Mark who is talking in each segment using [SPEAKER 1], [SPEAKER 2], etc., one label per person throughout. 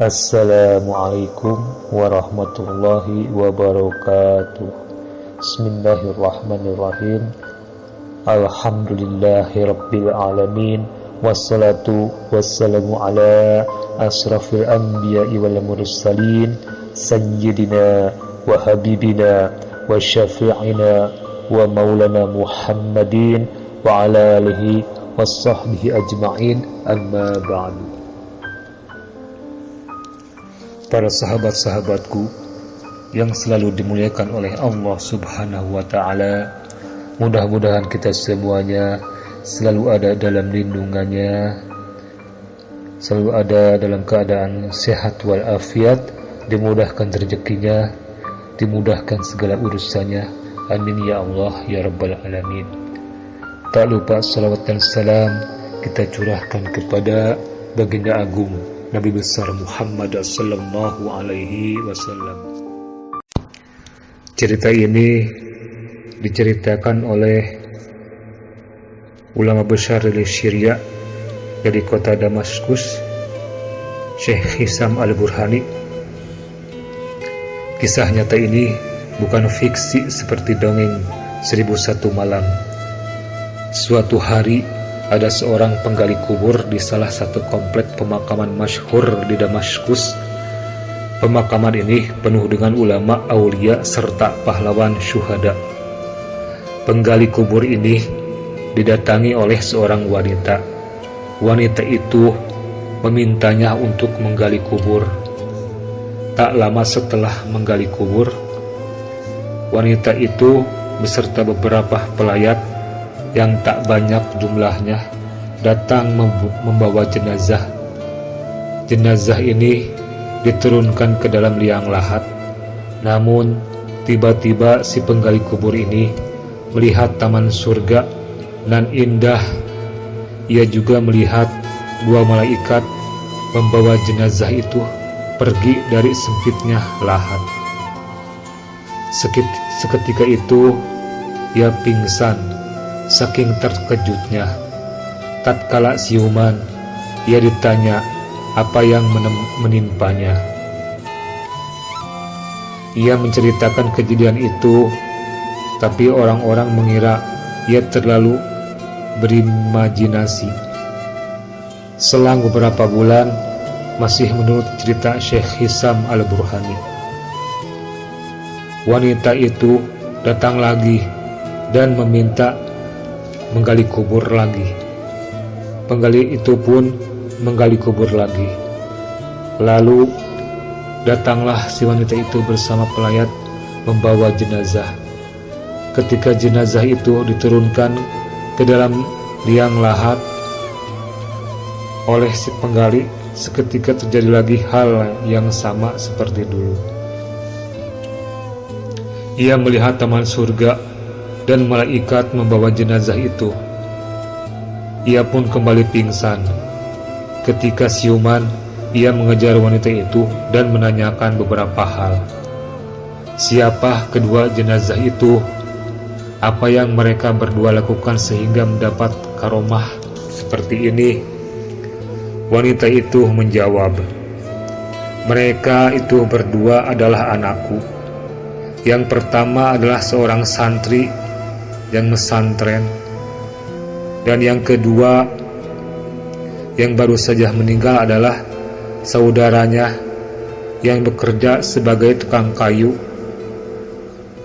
[SPEAKER 1] Assalamualaikum warahmatullahi wabarakatuh. Bismillahirrahmanirrahim. Alhamdulillahi rabbil alamin. Wassalatu wassalamu ala asrafil anbiya'i wal mursalin, sayyidina wa habibina wa syafi'ina wa maulana Muhammadin wa ala alihi wa sahbihi ajma'in, amma ba'du. Para sahabat-sahabatku yang selalu dimuliakan oleh Allah Subhanahu wa ta'ala, mudah-mudahan kita semuanya selalu ada dalam lindungannya, selalu ada dalam keadaan sehat walafiat, dimudahkan rezekinya, dimudahkan segala urusannya. Amin ya Allah ya Rabbal Alamin. Tak lupa salawat dan salam kita curahkan kepada baginda agung Nabi besar Muhammad sallallahu alaihi wasallam. Cerita ini diceritakan oleh ulama besar dari Syria dari kota Damaskus, Syekh Hisam Al-Burhani. Kisah nyata ini bukan fiksi seperti dongeng 1001 malam. Suatu hari ada seorang penggali kubur di salah satu komplek pemakaman masyhur di Damaskus. Pemakaman ini penuh dengan ulama, aulia, serta pahlawan syuhada. Penggali kubur ini didatangi oleh seorang wanita. Wanita itu memintanya untuk menggali kubur. Tak lama setelah menggali kubur, wanita itu beserta beberapa pelayat yang tak banyak jumlahnya datang membawa jenazah. Jenazah ini diturunkan ke dalam liang lahat. Namun tiba-tiba si penggali kubur ini melihat taman surga nan indah. Ia juga melihat dua malaikat membawa jenazah itu pergi dari sempitnya lahat. Seketika itu ia pingsan saking terkejutnya. Tatkala siuman, ia ditanya apa yang menimpanya. Ia menceritakan kejadian itu, tapi orang-orang mengira ia terlalu berimajinasi. Selang beberapa bulan, masih menurut cerita Syekh Hisam Al-Burhani, wanita itu datang lagi dan meminta menggali kubur lagi. Penggali itu pun menggali kubur lagi. Lalu datanglah si wanita itu bersama pelayat membawa jenazah. Ketika jenazah itu diturunkan ke dalam liang lahat oleh si penggali, seketika terjadi lagi hal yang sama seperti dulu. Ia melihat taman surga dan malaikat membawa jenazah itu. Ia pun kembali pingsan. Ketika siuman, ia mengejar wanita itu dan menanyakan beberapa hal. Siapa kedua jenazah itu? Apa yang mereka berdua lakukan sehingga mendapat karomah seperti ini? Wanita itu menjawab, mereka itu berdua adalah anakku. Yang pertama adalah seorang santri yang mesantren, dan yang kedua yang baru saja meninggal adalah saudaranya yang bekerja sebagai tukang kayu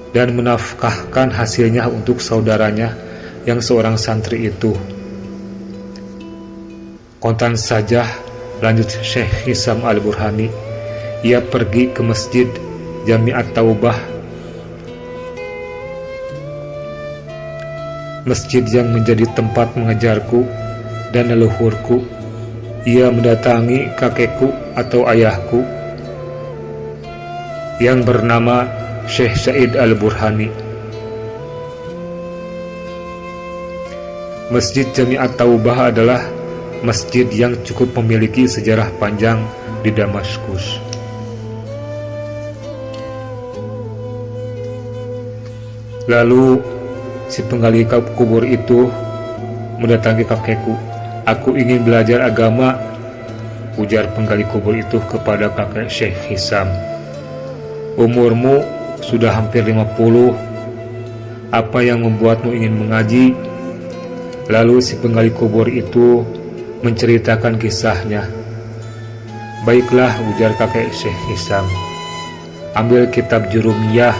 [SPEAKER 1] dan menafkahkan hasilnya untuk saudaranya yang seorang santri itu. Kontan saja, lanjut Syekh Hisam Al-Burhani, ia pergi ke masjid Jami'at Taubah, masjid yang menjadi tempat mengajarku dan leluhurku. Ia mendatangi kakekku atau ayahku yang bernama Syekh Said Al-Burhani. Masjid Jami'at Taubah adalah masjid yang cukup memiliki sejarah panjang di Damaskus. Lalu si penggali kubur itu mendatangi kakekku. Aku ingin belajar agama ujar penggali kubur itu kepada kakek Syekh Hisam. Umurmu sudah hampir 50, apa yang membuatmu ingin mengaji? Lalu si penggali kubur itu menceritakan kisahnya. Baiklah, ujar kakek Syekh Hisam, ambil kitab Jurumiyah,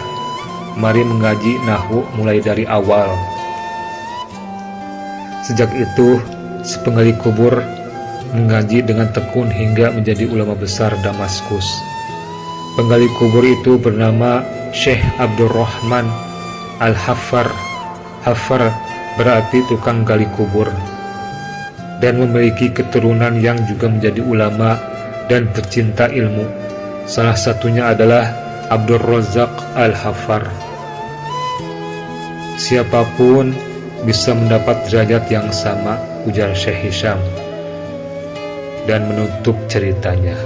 [SPEAKER 1] mari mengaji nahwu mulai dari awal. Sejak itu, si penggali kubur mengaji dengan tekun hingga menjadi ulama besar Damaskus. Penggali kubur itu bernama Syekh Abdurrahman Al-Haffar. Haffar berarti tukang gali kubur, dan memiliki keturunan yang juga menjadi ulama dan pecinta ilmu. Salah satunya adalah Abdul Razak Al-Haffar. Siapapun bisa mendapat derajat yang sama, ujar Syekh Hisam, dan menutup ceritanya.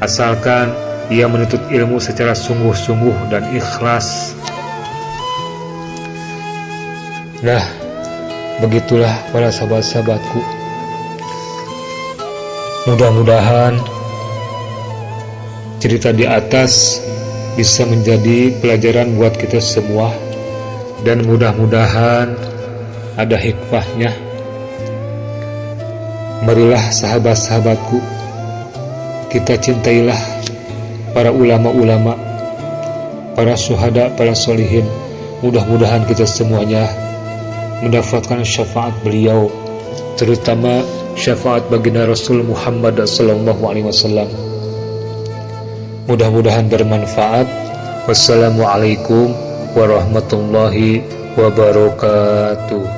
[SPEAKER 1] Asalkan ia menuntut ilmu secara sungguh-sungguh dan ikhlas. Nah, begitulah para sahabat-sahabatku. Mudah-mudahan cerita di atas bisa menjadi pelajaran buat kita semua, dan mudah-mudahan ada hikmahnya. Marilah sahabat-sahabatku, kita cintailah para ulama-ulama, para syuhada, para solihin. Mudah-mudahan kita semuanya mendapatkan syafaat beliau, terutama syafaat baginda Rasul Muhammad SAW. Mudah-mudahan bermanfaat. Wassalamualaikum warahmatullahi wabarakatuh.